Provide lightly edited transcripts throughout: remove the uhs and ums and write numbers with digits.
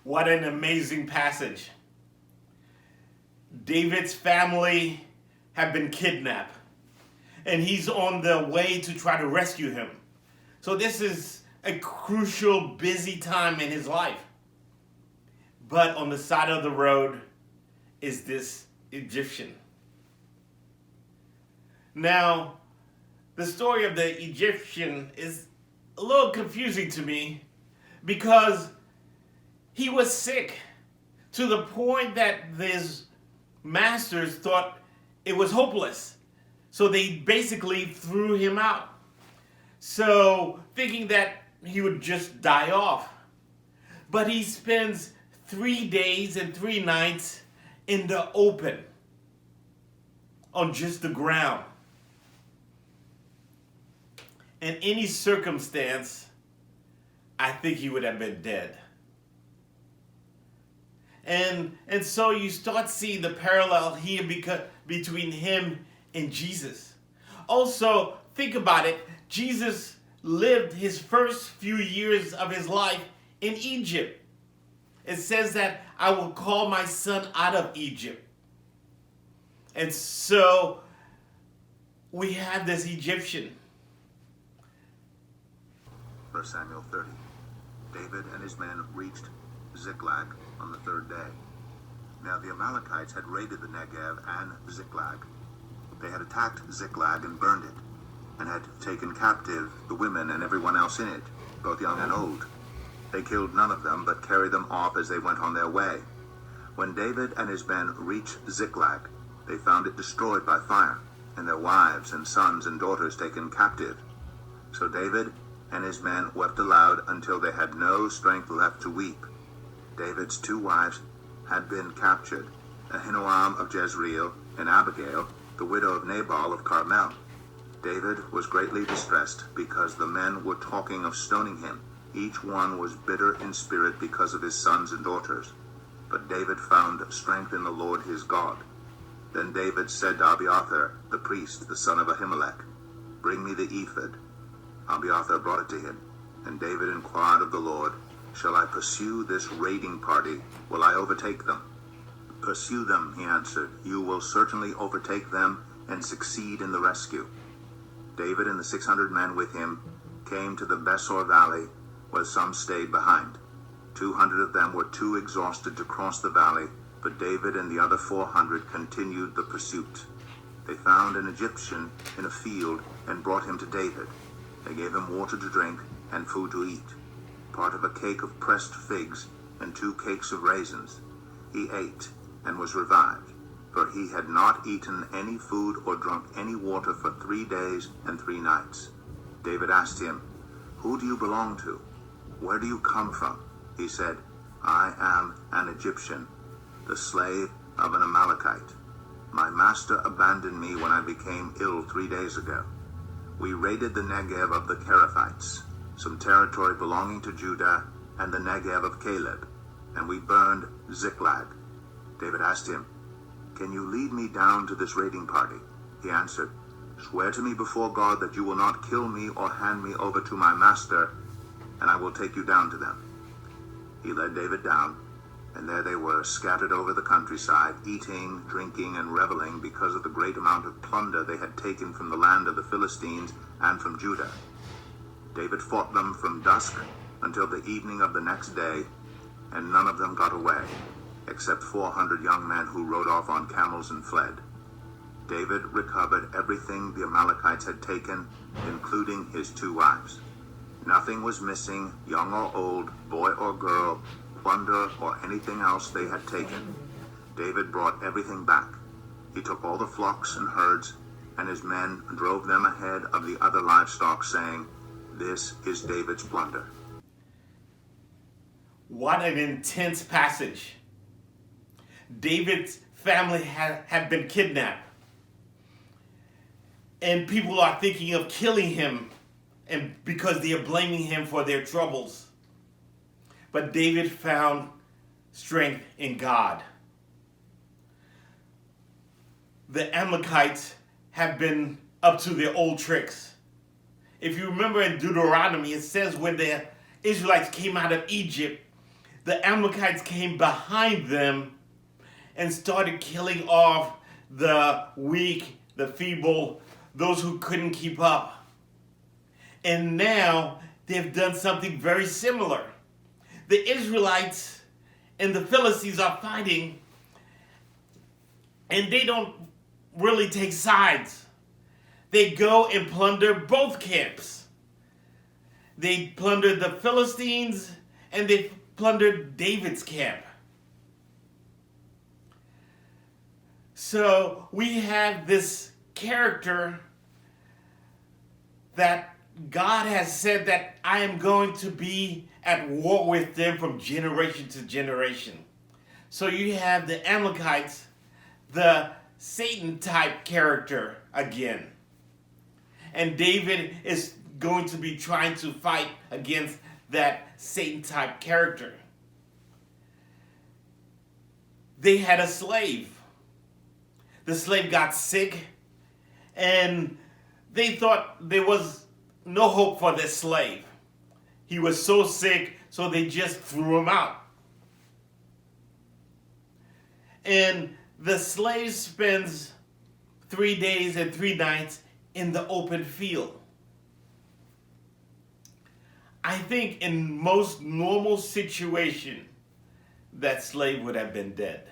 What an amazing passage. David's family have been kidnapped, and he's on the way to try to rescue him. So this is a crucial, busy time in his life. But on the side of the road is this Egyptian. Now, the story of the Egyptian is a little confusing to me because he was sick to the point that his masters thought it was hopeless. So they basically threw him out. So thinking that he would just die off. But he spends 3 days and 3 nights in the open on just the ground. In any circumstance, I think he would have been dead. And so you start seeing the parallel here between him and Jesus. Also, think about it. Jesus lived his first few years of his life in Egypt. It says that I will call my son out of Egypt. And so we have this Egyptian. 1 Samuel 30. David and his men reached Ziklag on the 3rd day. Now the Amalekites had raided the Negev and Ziklag. They had attacked Ziklag and burned it, and had taken captive the women and everyone else in it, both young and old. They killed none of them, but carried them off as they went on their way. When David and his men reached Ziklag, they found it destroyed by fire, and their wives and sons and daughters taken captive. So David and his men wept aloud until they had no strength left to weep. David's 2 wives had been captured, Ahinoam of Jezreel and Abigail, the widow of Nabal of Carmel. David was greatly distressed because the men were talking of stoning him. Each one was bitter in spirit because of his sons and daughters. But David found strength in the Lord his God. Then David said to Abiathar, the priest, the son of Ahimelech, "Bring me the ephod." Abiathar brought it to him, and David inquired of the Lord, "Shall I pursue this raiding party? Will I overtake them?" "Pursue them," he answered. "You will certainly overtake them and succeed in the rescue." David and the 600 men with him came to the Besor valley, where some stayed behind. 200 of them were too exhausted to cross the valley, but David and the other 400 continued the pursuit. They found an Egyptian in a field and brought him to David. They gave him water to drink and food to eat, part of a cake of pressed figs and 2 cakes of raisins. He ate and was revived, for he had not eaten any food or drunk any water for 3 days and 3 nights. David asked him, "Who do you belong to? Where do you come from?" He said, "I am an Egyptian, the slave of an Amalekite. My master abandoned me when I became ill 3 days ago. We raided the Negev of the Kerethites, some territory belonging to Judah, and the Negev of Caleb, and we burned Ziklag." David asked him, "Can you lead me down to this raiding party?" He answered, "Swear to me before God that you will not kill me or hand me over to my master, and I will take you down to them." He led David down, and there they were, scattered over the countryside, eating, drinking, and reveling because of the great amount of plunder they had taken from the land of the Philistines and from Judah. David fought them from dusk until the evening of the next day, and none of them got away, except 400 young men who rode off on camels and fled. David recovered everything the Amalekites had taken, including his 2 wives. Nothing was missing, young or old, boy or girl, plunder or anything else they had taken. David brought everything back. He took all the flocks and herds, and his men drove them ahead of the other livestock, saying, "This is David's plunder." What an intense passage. David's family had been kidnapped. And people are thinking of killing him, and because they are blaming him for their troubles. But David found strength in God. The Amalekites have been up to their old tricks. If you remember in Deuteronomy, it says when the Israelites came out of Egypt, the Amalekites came behind them and started killing off the weak, the feeble, those who couldn't keep up. And now they've done something very similar. The Israelites and the Philistines are fighting, and they don't really take sides. They go and plunder both camps. They plundered the Philistines and they plundered David's camp. So we have this character that God has said that I am going to be at war with them from generation to generation. So you have the Amalekites, the Satan type character again. And David is going to be trying to fight against that Satan type character. They had a slave. The slave got sick, and they thought there was no hope for this slave. He was so sick, so they just threw him out. And the slave spends 3 days and 3 nights in the open field. I think in most normal situation, that slave would have been dead.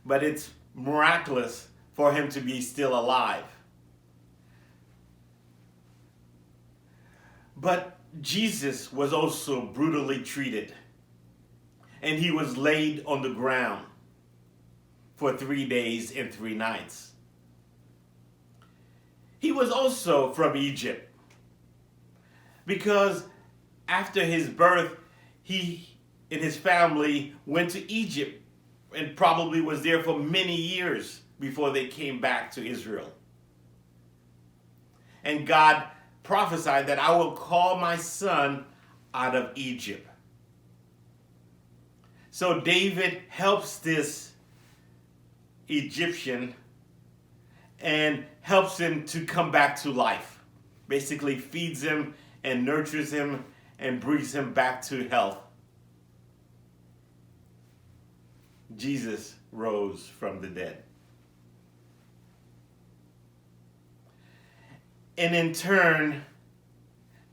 But it's miraculous for him to be still alive. But Jesus was also brutally treated, and he was laid on the ground for 3 days and 3 nights. He was also from Egypt, because after his birth, he and his family went to Egypt and probably was there for many years before they came back to Israel. And God prophesied that I will call my son out of Egypt. So David helps this Egyptian and helps him to come back to life. Basically feeds him and nurtures him and brings him back to health. Jesus rose from the dead. And in turn,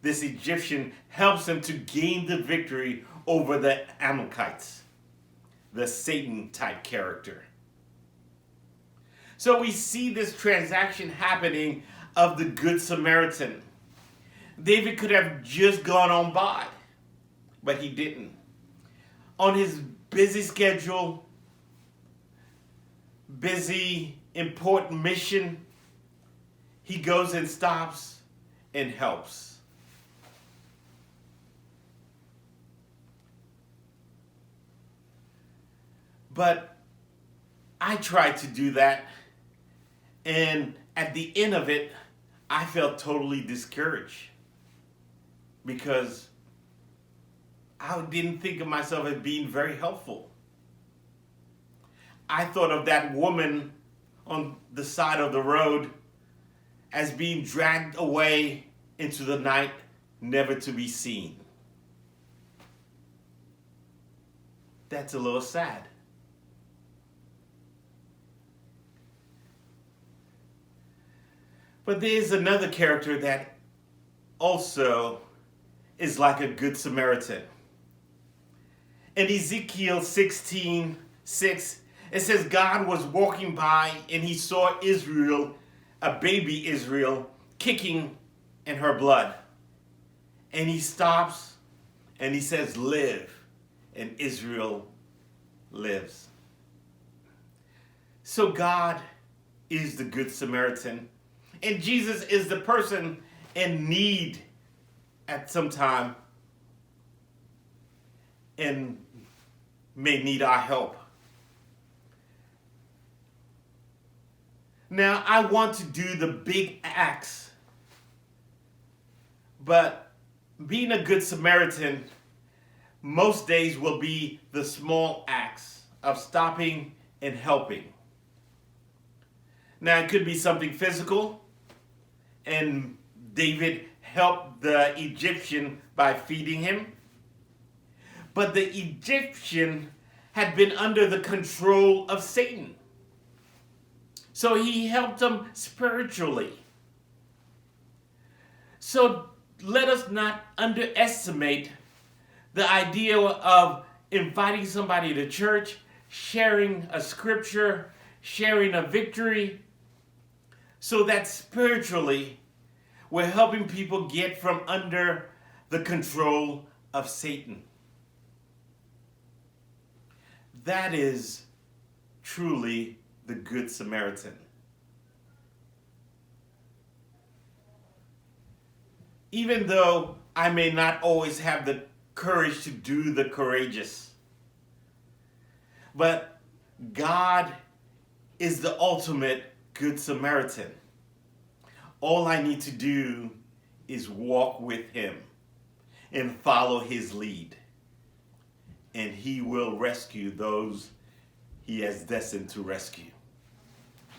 this Egyptian helps him to gain the victory over the Amalekites, the Satan type character. So we see this transaction happening of the Good Samaritan. David could have just gone on by, but he didn't. On his busy schedule, busy, important mission, he goes and stops and helps. But I tried to do that, and at the end of it, I felt totally discouraged because I didn't think of myself as being very helpful. I thought of that woman on the side of the road as being dragged away into the night, never to be seen. That's a little sad. But there's another character that also is like a Good Samaritan. In Ezekiel 16:6, it says God was walking by and he saw Israel, a baby Israel, kicking in her blood. And he stops and he says, "Live," and Israel lives. So God is the Good Samaritan. And Jesus is the person in need at some time and may need our help. Now, I want to do the big acts, but being a Good Samaritan most days will be the small acts of stopping and helping. Now, it could be something physical, and David helped the Egyptian by feeding him. But the Egyptian had been under the control of Satan. So he helped him spiritually. So let us not underestimate the idea of inviting somebody to church, sharing a scripture, sharing a victory, so that spiritually we're helping people get from under the control of Satan. That is truly the Good Samaritan. Even though I may not always have the courage to do the courageous, but God is the ultimate Good Samaritan. All I need to do is walk with him and follow his lead, and he will rescue those he has destined to rescue.